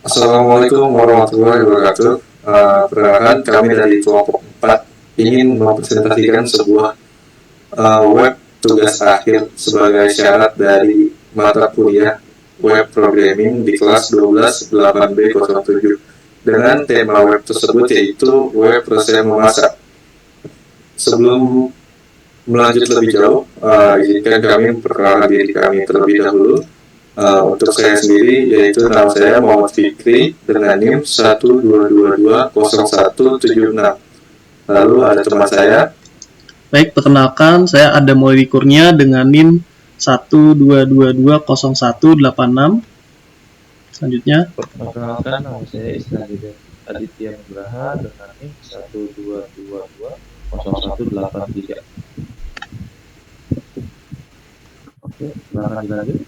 Assalamualaikum warahmatullahi wabarakatuh. Perkenalkan kami dari kelompok 4 ingin mempresentasikan sebuah web tugas akhir sebagai syarat dari mata kuliah web programming di kelas 12 8B07 dengan tema web tersebut yaitu web resep memasak. Sebelum melanjut lebih jauh, izinkan kami memperkenalkan diri kami terlebih dahulu. Untuk saya sendiri, yaitu nama saya Muhammad Fikri dengan NIM 122200176. Lalu ada teman saya. Baik, perkenalkan saya Adam Maulidi Kurnia dengan NIM 122200186. Selanjutnya, perkenalkan nama saya Isnan Aditya Nugraha dengan NIM 122200183. Oke, silakan dilanjut.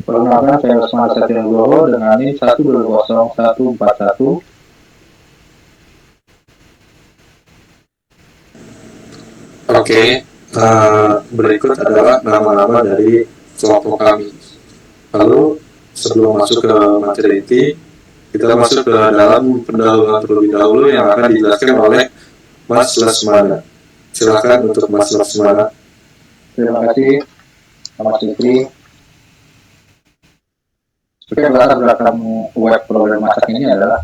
Perkenalkan saya Usman Satyanugroho dengan NIM 1200141. Oke, berikut adalah nama-nama dari kelompok kami. Lalu sebelum masuk ke materi inti, kita masuk ke dalam pendahuluan terlebih dahulu yang akan dijelaskan oleh Mas Lesmana. Silakan untuk Mas Lesmana. Terima kasih, Mas Fikri. Sebenarnya latar belakang web program masak ini adalah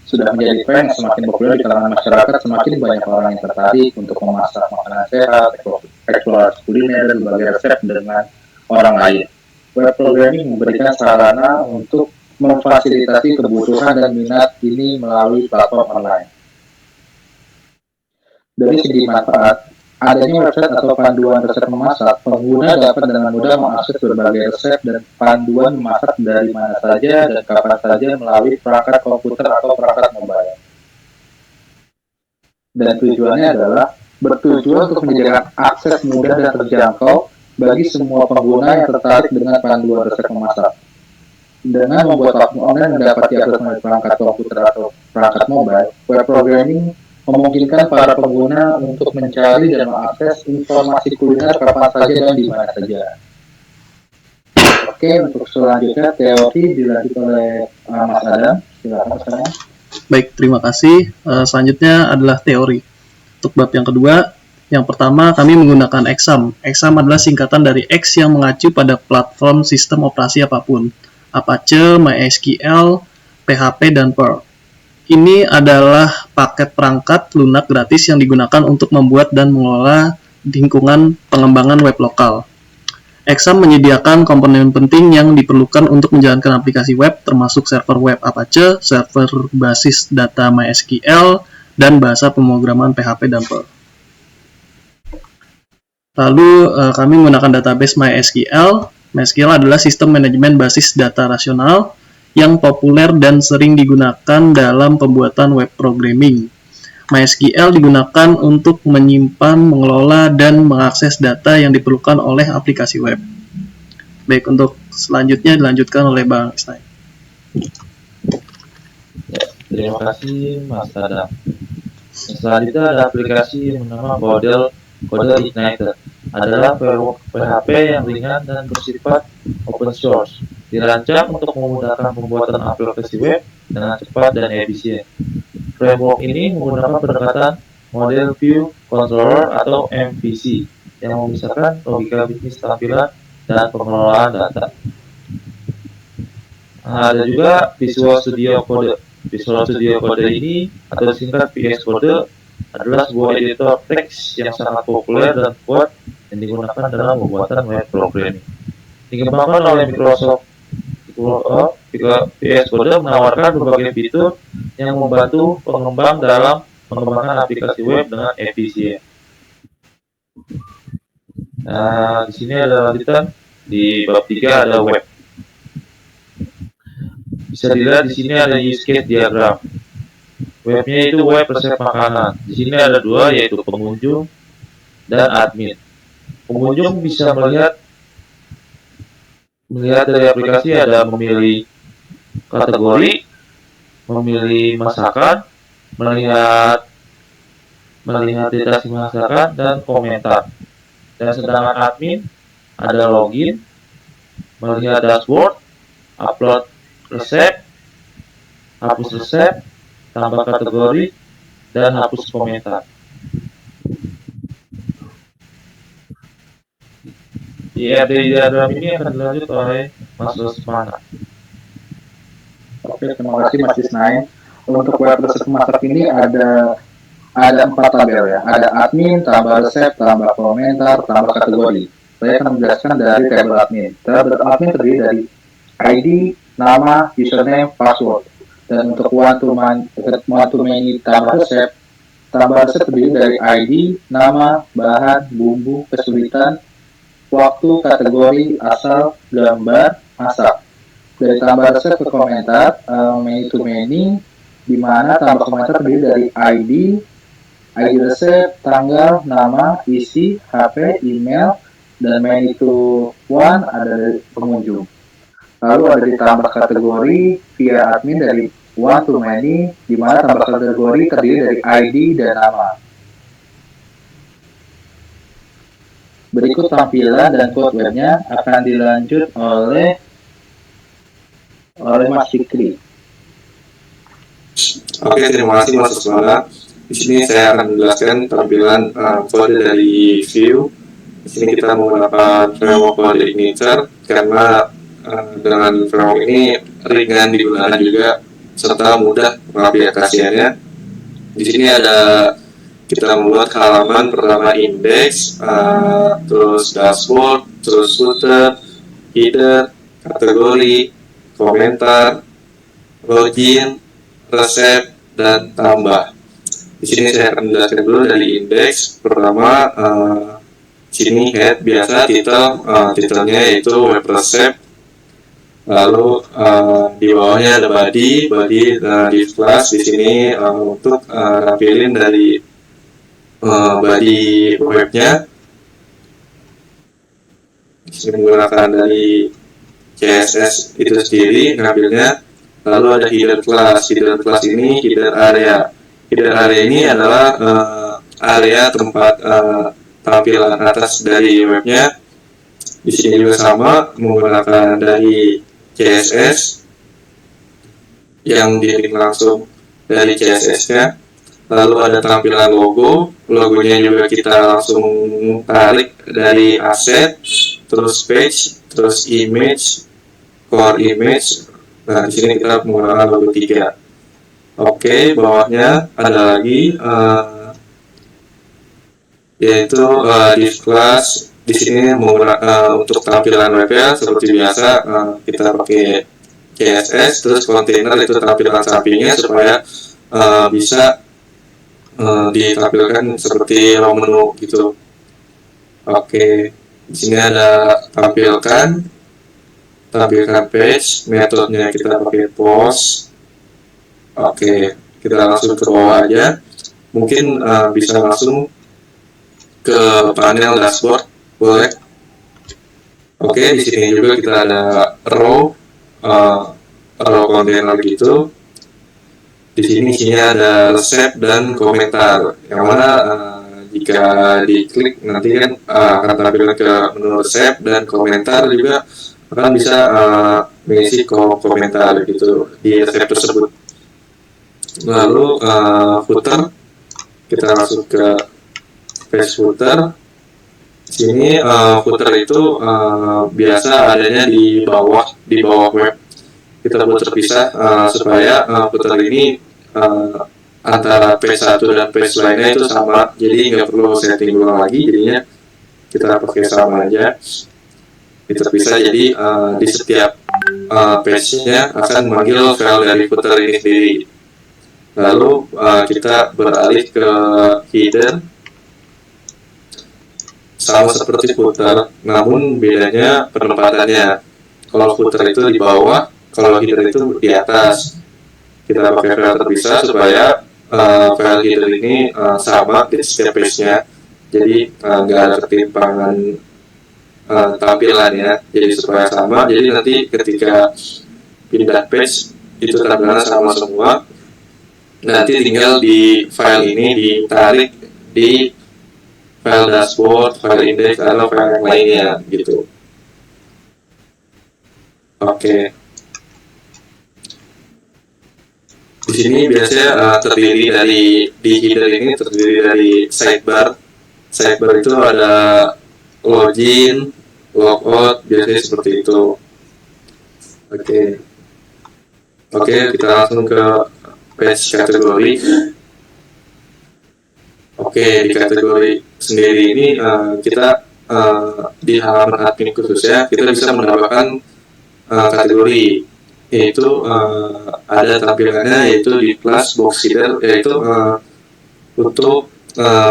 sudah menjadi tren yang semakin populer di kalangan masyarakat. Semakin banyak orang yang tertarik untuk memasak makanan sehat, eksplorasi kuliner, dan berbagai resep dengan orang lain. Web programming memberikan sarana untuk memfasilitasi kebutuhan dan minat ini melalui platform online. Dari segi manfaat, adanya website atau panduan resep memasak, pengguna dapat dengan mudah mengakses berbagai resep dan panduan memasak dari mana saja dan kapan saja melalui perangkat komputer atau perangkat mobile. Dan tujuannya adalah bertujuan untuk menyediakan akses mudah dan terjangkau bagi semua pengguna yang tertarik dengan panduan resep memasak. Dengan membuat platform online mendapati akses melalui perangkat komputer atau perangkat mobile, web programming memungkinkan para pengguna untuk mencari dan mengakses informasi kuliner kapan saja dan di mana saja. Oke, untuk selanjutnya teori dilanjut oleh Mas Adam. Silakan Mas Adam. baik, terima kasih. Selanjutnya adalah teori. Untuk bab yang kedua, yang pertama kami menggunakan exam. Exam adalah singkatan dari X yang mengacu pada platform sistem operasi apapun. Apache, MySQL, PHP, dan Perl. Ini adalah paket perangkat lunak gratis yang digunakan untuk membuat dan mengelola lingkungan pengembangan web lokal. Exam menyediakan komponen penting yang diperlukan untuk menjalankan aplikasi web, termasuk server web Apache, server basis data MySQL, dan bahasa pemrograman PHP dan Perl. Lalu kami menggunakan database MySQL. MySQL adalah sistem manajemen basis data rasional yang populer dan sering digunakan dalam pembuatan web programming. MySQL digunakan untuk menyimpan, mengelola, dan mengakses data yang diperlukan oleh aplikasi web. Baik, untuk selanjutnya dilanjutkan oleh Bang Isnai. Ya, terima kasih Mas Adam. Selanjutnya ada aplikasi yang bernama Codel Igniter. Adalah framework PHP yang ringan dan bersifat open source, dirancang untuk memudahkan pembuatan aplikasi web dengan cepat dan efisien. Framework ini menggunakan pendekatan model view controller atau MVC yang memisahkan logika bisnis tampilan dan pengelolaan data. Ada juga Visual Studio Code. Visual Studio Code ini atau disingkat VS Code adalah sebuah editor teks yang sangat populer dan kuat yang digunakan dalam pembuatan web programming. Dikembangkan oleh Microsoft, VS Code menawarkan berbagai fitur yang membantu pengembang dalam mengembangkan aplikasi web dengan efisien. Nah, di sini ada lanjutan di bab 3 ada web. Bisa dilihat di sini ada use case diagram. Webnya itu web resep makanan. Di sini ada dua, yaitu pengunjung dan admin. Pengunjung bisa melihat dari aplikasi, ada memilih kategori, memilih masakan, melihat detail masakan dan komentar. Dan sedangkan admin ada login, melihat dashboard, upload resep, hapus resep, tambah kategori, dan hapus komentar. IRD diagram ini akan dilanjut oleh Mas Lesmana. Oke, terima kasih Mas Isnain. Untuk web resep masak ini ada 4 tabel ya. Ada admin, tambah resep, tambah komentar, tambah kategori. Saya akan menjelaskan dari tabel admin. Tabel admin terdiri dari ID, nama, username, password. Dan untuk one to many tambah resep terdiri dari ID, nama, bahan, bumbu, kesulitan, waktu, kategori, asal, gambar, masak. Dari tambah resep ke komentar, many to many, di mana tambah komentar terdiri dari ID resep, tanggal, nama, isi, HP, email, dan many to one ada dari pengunjung. Lalu ada ditambah kategori via admin dari one to many, di mana tambah kategori terdiri dari ID dan nama. Berikut tampilan dan code webnya akan dilanjut oleh Mas Fikri. Oke, terima kasih Mas Usmana. Di sini saya akan menjelaskan tampilan kode dari Vue. Di sini kita menggunakan framework kode Igniter karena dengan framework ini ringan digunakan juga serta mudah pengaplikasiannya. Di sini ada kita membuat halaman pertama index, terus dashboard, terus footer, header, kategori, komentar, login, resep, dan tambah. Di sini saya akan menjelaskan dulu dari index. Pertama, sini head biasa titelnya yaitu web resep. Lalu di bawahnya ada body div class di sini untuk nampilin dari body webnya. Di sini menggunakan dari CSS itu sendiri ngambilnya. Lalu ada header class ini header area. Header area ini adalah area tempat tampilan atas dari webnya. Di sini juga sama menggunakan dari CSS yang di-link langsung dari CSS-nya. Lalu ada tampilan logonya juga kita langsung tarik dari asset, terus page, terus image, core image. Nah, di sini kita menggunakan logo 3. Oke, bawahnya ada lagi yaitu div class. Di sini untuk tampilan webnya seperti biasa kita pakai CSS, terus container itu tampilan sampingnya supaya bisa ditampilkan seperti raw menu gitu. Oke, di sini ada tampilkan page, metodenya kita pakai post. Oke, kita langsung ke bawah aja. Mungkin bisa langsung ke panel dashboard, boleh. Oke, di sini juga kita ada row container gitu. Di sini isinya ada resep dan komentar. Yang mana jika diklik nanti kan akan tampil ke menu resep dan komentar juga akan bisa mengisi komentar gitu di resep tersebut. Lalu footer, kita masuk ke page footer. Sini footer itu biasa adanya di bawah web. Kita buat terpisah supaya footer ini antara page 1 dan page lainnya itu sama. Jadi nggak perlu setting ulang lagi. Jadinya kita pakai sama aja. Terpisah. Jadi di setiap page-nya akan memanggil file dari footer ini sendiri. Lalu kita beralih ke header. Sama seperti footer, namun bedanya penempatannya. Kalau footer itu di bawah, kalau header itu di atas. Kita pakai file terpisah supaya file header ini sama di setiap page-nya. Jadi nggak ada ketimpangan tampilannya. Jadi supaya sama. Jadi nanti ketika pindah page itu tampilannya sama semua. Nanti tinggal di file ini ditarik di file dashboard, file index, atau file yang lainnya gitu. Oke. sini biasanya terdiri dari di header ini terdiri dari sidebar. Sidebar itu ada login, logout, biasanya seperti itu. Oke, kita langsung ke page kategori. Oke, di kategori sendiri ini kita di halaman admin khususnya kita bisa menambahkan kategori, yaitu ada tampilannya yaitu di class box header, yaitu untuk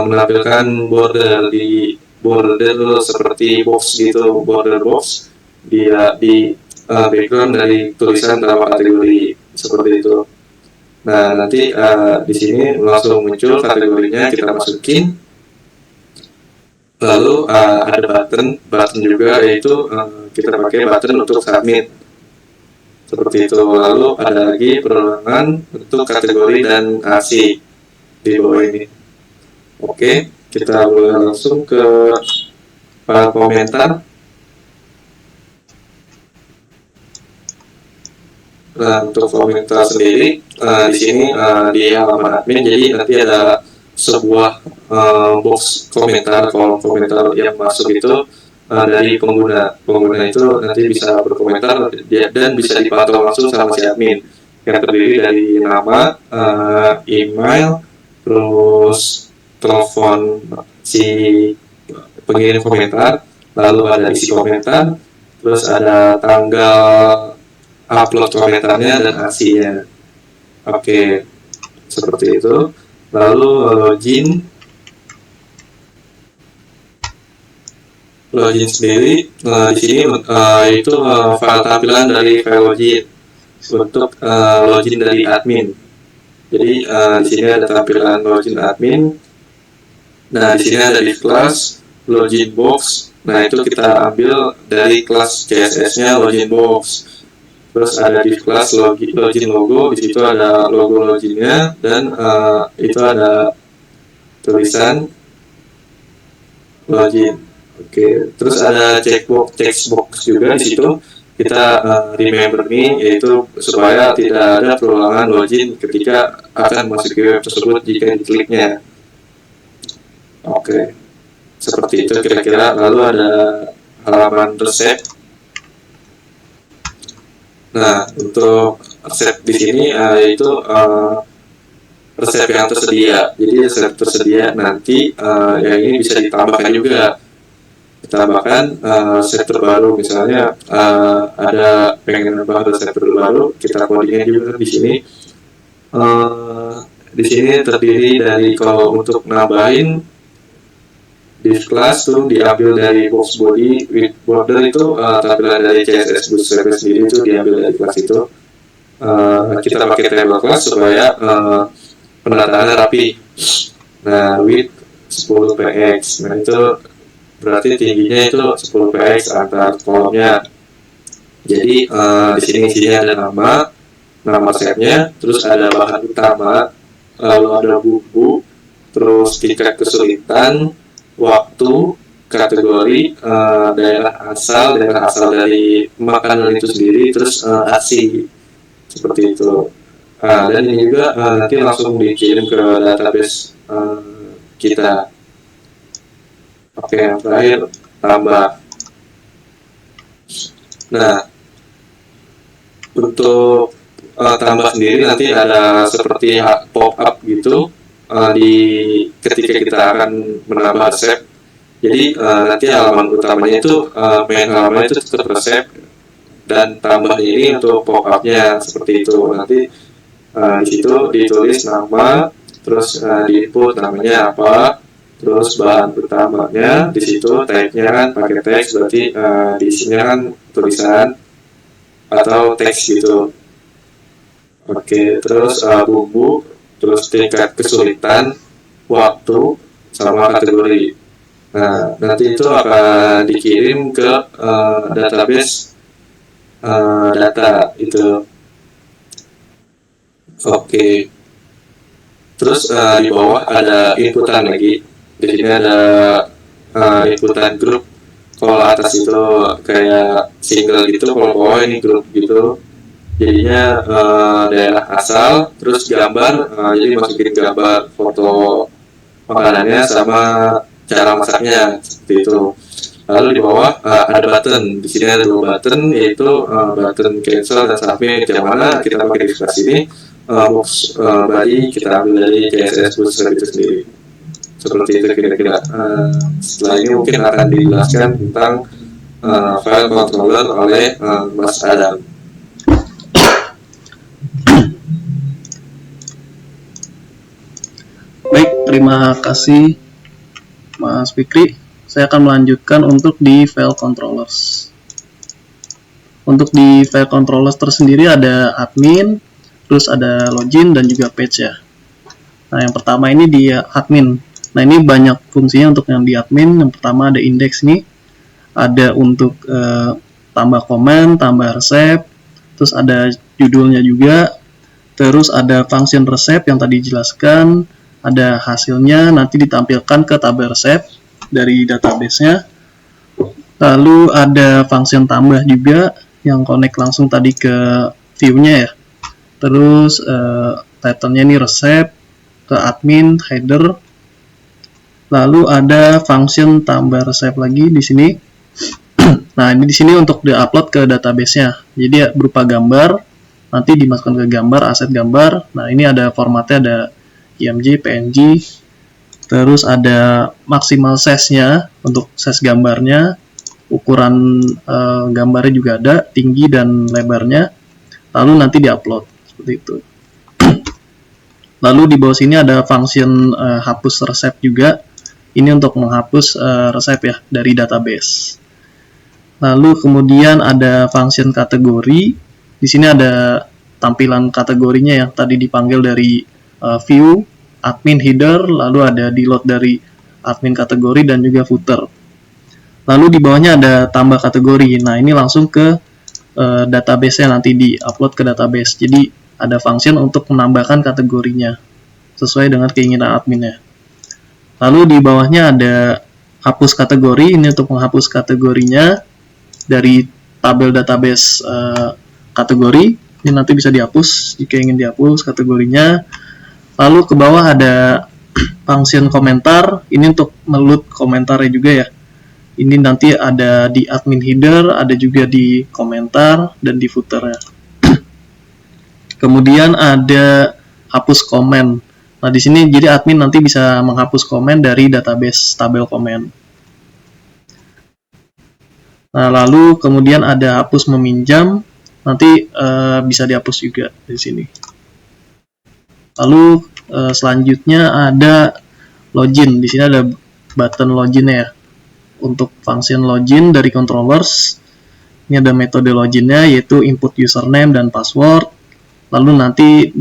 menampilkan border di border seperti box gitu, border box dia di background dari tulisan nama kategori seperti itu. Nah, nanti di sini langsung muncul kategorinya, kita masukin. Lalu ada button juga, yaitu kita pakai button untuk submit seperti itu. Lalu ada lagi perulangan untuk kategori dan AC di bawah ini. Oke, kita mulai langsung ke komentar. Nah, untuk komentar sendiri di sini di halaman admin, jadi nanti ada sebuah box komentar, kolom komentar yang masuk itu dari pengguna. Pengguna itu nanti bisa berkomentar dan bisa dipantau langsung sama si admin, yang terdiri dari nama, email, terus telepon si pengirim komentar, lalu ada isi komentar, terus ada tanggal upload komentarnya dan AC-nya. Oke, seperti itu. Lalu login sendiri, di sini itu file tampilan dari file login untuk login dari admin. Jadi di sini ada tampilan login admin. Nah, di sini ada di kelas login box. Nah, itu kita ambil dari kelas CSS-nya login box. Terus ada di kelas login logo, di situ ada logo loginnya, dan itu ada tulisan login. Oke, terus ada checkbox juga di situ. Kita remember me, yaitu supaya tidak ada perulangan login ketika akan masuk ke web tersebut jika dikliknya. Oke, seperti itu kira-kira. Lalu ada halaman resep. Nah, untuk resep di sini yaitu resep yang tersedia. Jadi resep tersedia nanti yang ini bisa ditambahkan juga. Ditambahkan resep terbaru, misalnya ada pengen nambah resep terbaru, kita codingnya juga di sini. Di sini terdiri dari, kalau untuk nambahin div class tuh diambil dari box body with border, itu tampilan dari CSS Bootstrap sendiri itu diambil dari kelas itu. Kita pakai table class supaya penataannya rapi. Nah, width 10 px, nah itu berarti tingginya itu 10 px antar kolomnya. Jadi di sini isinya ada nama setnya, terus ada bahan utama, lalu ada bumbu, terus tingkat kesulitan, waktu, kategori, daerah asal dari makanan itu sendiri, terus ASI seperti itu. Dan ini juga nanti langsung dikirim ke database kita. Oke, yang terakhir tambah. Nah, untuk tambah sendiri nanti ada seperti pop up gitu. Ketika kita akan menambah resep, jadi nanti halaman utamanya itu main halaman itu tetap resep, dan tambah ini untuk pop up-nya seperti itu. Nanti di situ ditulis nama, terus di input namanya apa, terus bahan utamanya di situ, tag-nya kan pakai teks, berarti diisinya kan tulisan atau teks gitu. Oke, terus bumbu, terus tingkat kesulitan, waktu, sama kategori. Nah, nanti itu akan dikirim ke database data itu. Oke. Terus di bawah ada inputan lagi. Di sini ada inputan grup. Kalau atas itu kayak single gitu, kalau bawah ini grup gitu. jadinya daerah asal, terus gambar, jadi masukin gambar foto makanannya sama cara masaknya seperti itu. Lalu di bawah ada button, di sini ada 2 button, yaitu button cancel dan submit, yang mana kita pakai di sebelah sini. Body kita ambil dari CSS Bootstrap itu sendiri. Seperti itu kira-kira. Setelah ini mungkin akan dijelaskan tentang file controller oleh Mas Adam. Baik, terima kasih Mas Fikri. Saya akan melanjutkan untuk di file controllers. Untuk di file controllers tersendiri ada admin, terus ada login dan juga page ya. Nah, yang pertama ini di admin. Nah, ini banyak fungsinya untuk yang di admin. Yang pertama ada index nih. Ada untuk tambah komen, tambah resep, terus ada judulnya juga. Terus ada function resep yang tadi dijelaskan, ada hasilnya nanti ditampilkan ke tabel resep dari database-nya. Lalu ada function tambah juga yang connect langsung tadi ke view-nya ya. Terus title-nya ini resep, ke admin, header. Lalu ada function tambah resep lagi di sini. Nah, ini di sini untuk di-upload ke database-nya. Jadi ya, berupa gambar, nanti dimasukkan ke gambar, aset gambar. Nah, ini ada formatnya, ada IMG, PNG, terus ada maksimal size-nya untuk size gambarnya, ukuran gambarnya juga ada, tinggi dan lebarnya, lalu nanti diupload seperti itu. Lalu di bawah sini ada function hapus resep juga, ini untuk menghapus resep ya dari database. Lalu kemudian ada function kategori, di sini ada tampilan kategorinya yang tadi dipanggil dari view, admin header, lalu ada di load dari admin kategori dan juga footer. Lalu di bawahnya ada tambah kategori. Nah, ini langsung ke database-nya, nanti di-upload ke database. Jadi ada function untuk menambahkan kategorinya sesuai dengan keinginan adminnya. Lalu di bawahnya ada hapus kategori, ini untuk menghapus kategorinya dari tabel database kategori. Ini nanti bisa dihapus jika ingin dihapus kategorinya. Lalu ke bawah ada function komentar, ini untuk meload komentarnya juga ya. Ini nanti ada di admin header, ada juga di komentar dan di footernya. Kemudian ada hapus komen. Nah, di sini jadi admin nanti bisa menghapus komen dari database tabel komen. Nah, lalu kemudian ada hapus meminjam, nanti bisa dihapus juga di sini. Lalu selanjutnya ada login. Di sini ada button login ya. Untuk function login dari controllers, ini ada metode loginnya yaitu input username dan password. Lalu nanti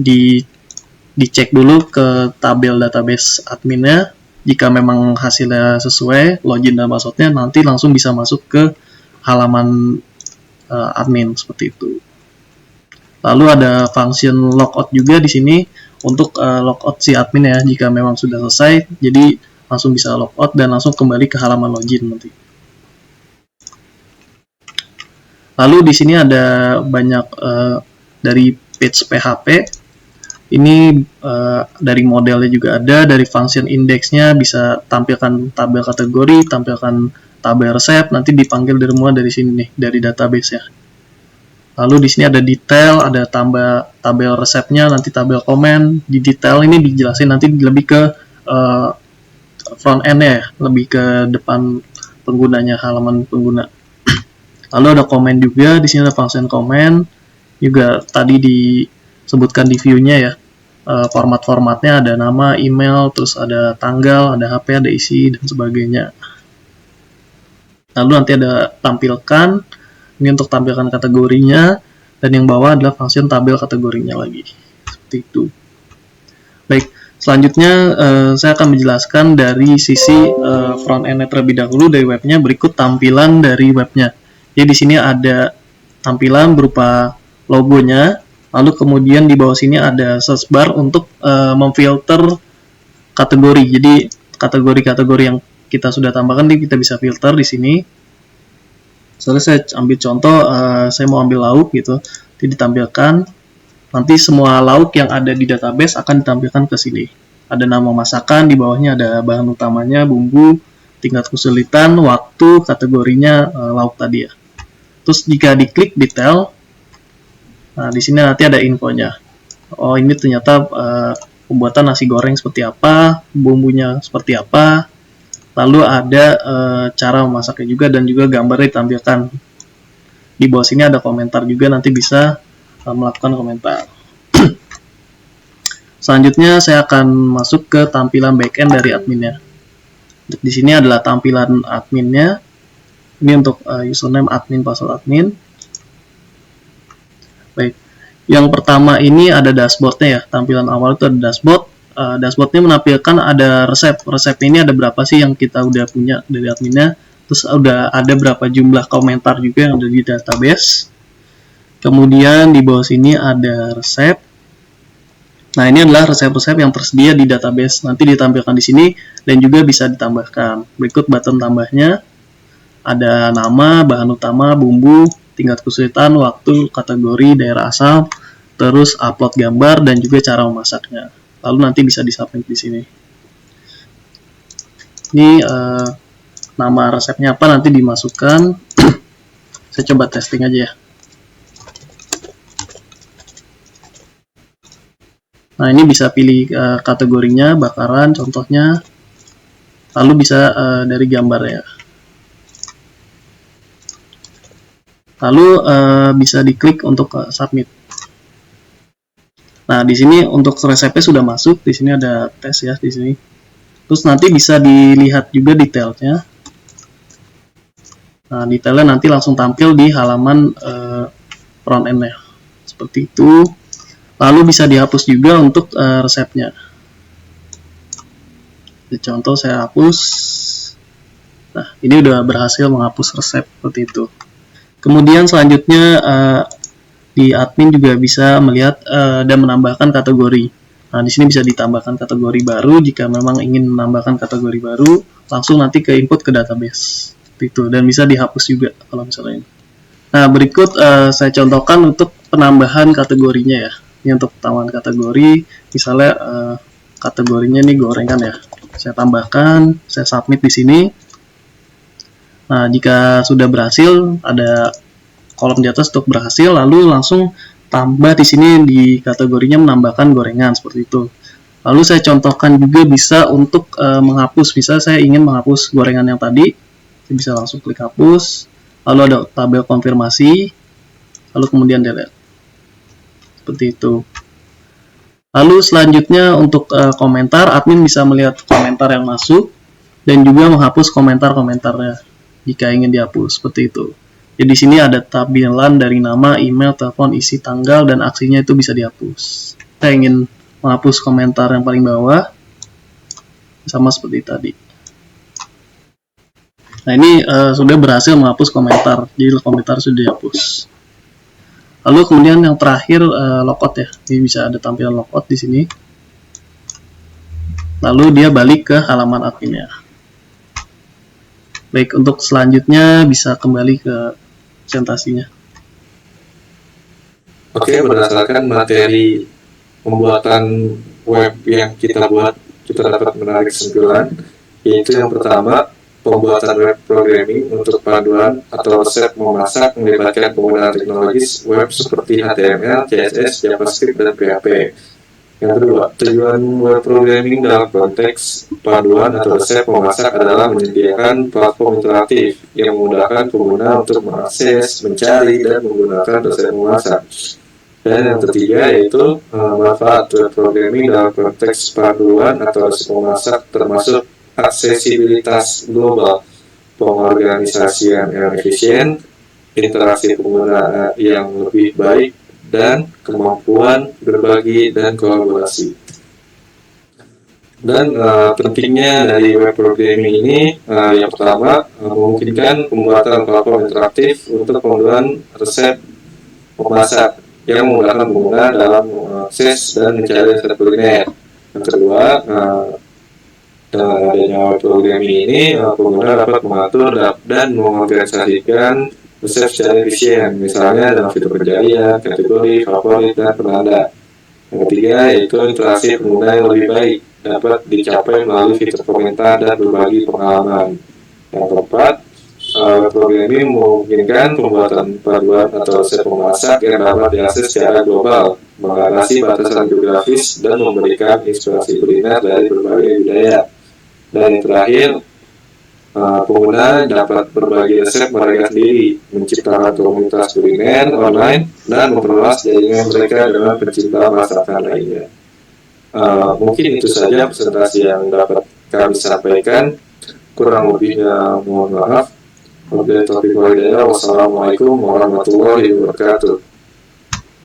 dicek dulu ke tabel database adminnya. Jika memang hasilnya sesuai login dan passwordnya, nanti langsung bisa masuk ke halaman admin seperti itu. Lalu ada function logout juga di sini untuk logout si admin ya, jika memang sudah selesai, jadi langsung bisa logout dan langsung kembali ke halaman login nanti. Lalu di sini ada banyak dari page PHP. Ini dari modelnya juga ada, dari function indexnya bisa tampilkan tabel kategori, tampilkan tabel resep, nanti dipanggil dari sini nih, dari database ya. Lalu di sini ada detail, ada tambah tabel resepnya, nanti tabel komen. Di detail ini dijelasin nanti lebih ke front end ya, lebih ke depan penggunanya, halaman pengguna. Lalu ada komen juga, di sini ada function komen, juga tadi disebutkan di view-nya ya. Format-formatnya ada nama, email, terus ada tanggal, ada HP, ada isi, dan sebagainya. Lalu nanti ada tampilkan, ini untuk tampilkan kategorinya, dan yang bawah adalah function tabel kategorinya lagi. Seperti itu. Baik, selanjutnya saya akan menjelaskan dari sisi front end terlebih dahulu dari webnya, berikut tampilan dari webnya. Jadi di sini ada tampilan berupa logonya, lalu kemudian di bawah sini ada search bar untuk memfilter kategori. Jadi kategori-kategori yang kita sudah tambahkan kita bisa filter di sini. Soalnya saya ambil contoh, saya mau ambil lauk gitu. ditampilkan. Nanti semua lauk yang ada di database akan ditampilkan ke sini. Ada nama masakan, di bawahnya ada bahan utamanya, bumbu, tingkat kesulitan, waktu, kategorinya, lauk tadi ya. Terus jika diklik detail, nah di sini nanti ada infonya. Oh, ini ternyata pembuatan nasi goreng seperti apa, bumbunya seperti apa, lalu ada cara memasaknya juga, dan juga gambarnya ditampilkan. Di bawah sini ada komentar juga, nanti bisa melakukan komentar. Selanjutnya saya akan masuk ke tampilan backend dari adminnya. Di sini adalah tampilan adminnya. Ini untuk username admin, password admin. Baik. Yang pertama ini ada dashboardnya ya. Tampilan awal itu ada dashboard. Dashboardnya menampilkan ada resep. Resep ini ada berapa sih yang kita udah punya dari adminnya. Terus udah ada berapa jumlah komentar juga yang ada di database. Kemudian di bawah sini ada resep. Nah, ini adalah resep-resep yang tersedia di database. Nanti ditampilkan di sini dan juga bisa ditambahkan. Berikut button tambahnya. Ada nama, bahan utama, bumbu, tingkat kesulitan, waktu, kategori, daerah asal, terus upload gambar dan juga cara memasaknya. Lalu nanti bisa disubmit di sini. Ini nama resepnya apa nanti dimasukkan. Saya coba testing aja ya. Nah, ini bisa pilih kategorinya, bakaran contohnya, lalu bisa dari gambarnya. Lalu bisa diklik untuk submit. Nah, di sini untuk resepnya sudah masuk, di sini ada tes ya di sini. Terus nanti bisa dilihat juga detailnya. Nah, detailnya nanti langsung tampil di halaman front end-nya. Seperti itu. Lalu bisa dihapus juga untuk resepnya. Contoh saya hapus. Nah, ini udah berhasil menghapus resep seperti itu. Kemudian selanjutnya di admin juga bisa melihat dan menambahkan kategori. Nah, di sini bisa ditambahkan kategori baru. Jika memang ingin menambahkan kategori baru, langsung nanti ke input ke database. Seperti itu. Dan bisa dihapus juga kalau misalnya ini. Nah, berikut saya contohkan untuk penambahan kategorinya ya. Ini untuk tambahan kategori, misalnya kategorinya ini gorengan ya. Saya tambahkan, saya submit di sini. Nah, jika sudah berhasil, ada kolom di atas untuk berhasil, lalu langsung tambah di sini di kategorinya menambahkan gorengan seperti itu. Lalu saya contohkan juga bisa untuk menghapus. Misalnya saya ingin menghapus gorengan yang tadi, saya bisa langsung klik hapus. Lalu ada tabel konfirmasi, lalu kemudian delete. Seperti itu. Lalu selanjutnya untuk komentar, admin bisa melihat komentar yang masuk dan juga menghapus komentar-komentarnya jika ingin dihapus seperti itu. Jadi di sini ada tampilan dari nama, email, telepon, isi, tanggal, dan aksinya itu bisa dihapus. Saya ingin menghapus komentar yang paling bawah, sama seperti tadi. Nah, ini sudah berhasil menghapus komentar, jadi komentar sudah dihapus. Lalu kemudian yang terakhir logout ya, ini bisa ada tampilan logout di sini. Lalu dia balik ke halaman adminnya. Baik, untuk selanjutnya bisa kembali ke presentasinya. Oke, berdasarkan materi pembuatan web yang kita buat, kita dapat menarik kesimpulan, yaitu yang pertama, pembuatan web programming untuk panduan atau resep memasak melibatkan penggunaan teknologi web seperti HTML, CSS, JavaScript, dan PHP. Yang kedua, tujuan web programming dalam konteks panduan atau resep memasak adalah menyediakan platform interaktif yang memudahkan pengguna untuk mengakses, mencari, dan menggunakan resep memasak. Dan yang ketiga yaitu manfaat web programming dalam konteks panduan atau resep memasak termasuk aksesibilitas global, pengorganisasian yang efisien, interaksi pengguna yang lebih baik, dan kemampuan berbagi dan kolaborasi. Dan pentingnya dari web programming ini, yang pertama, memungkinkan pembuatan platform interaktif untuk panduan resep memasak yang memudahkan pengguna dalam mengakses dan mencari resep kuliner. Yang kedua, dengan adanya web programming ini, pengguna dapat mengatur dan mengorganisasikan resep secara efisien, misalnya dalam fitur pencarian, kategori, favorit, dan penanda. Yang ketiga yaitu interaksi pengguna yang lebih baik dapat dicapai melalui fitur komentar dan berbagi pengalaman. Yang keempat, program ini memungkinkan pembuatan paduan atau resep memasak yang dapat diakses secara global, mengatasi batasan geografis dan memberikan inspirasi kuliner dari berbagai budaya. Dan yang terakhir, pengguna dapat berbagi resep mereka sendiri, menciptakan komunitas kuliner online, dan memperluas jaringan mereka dengan pencinta masakan lainnya. Mungkin itu saja presentasi yang dapat kami sampaikan. Kurang lebihnya mohon maaf. Wassalamualaikum warahmatullahi wabarakatuh.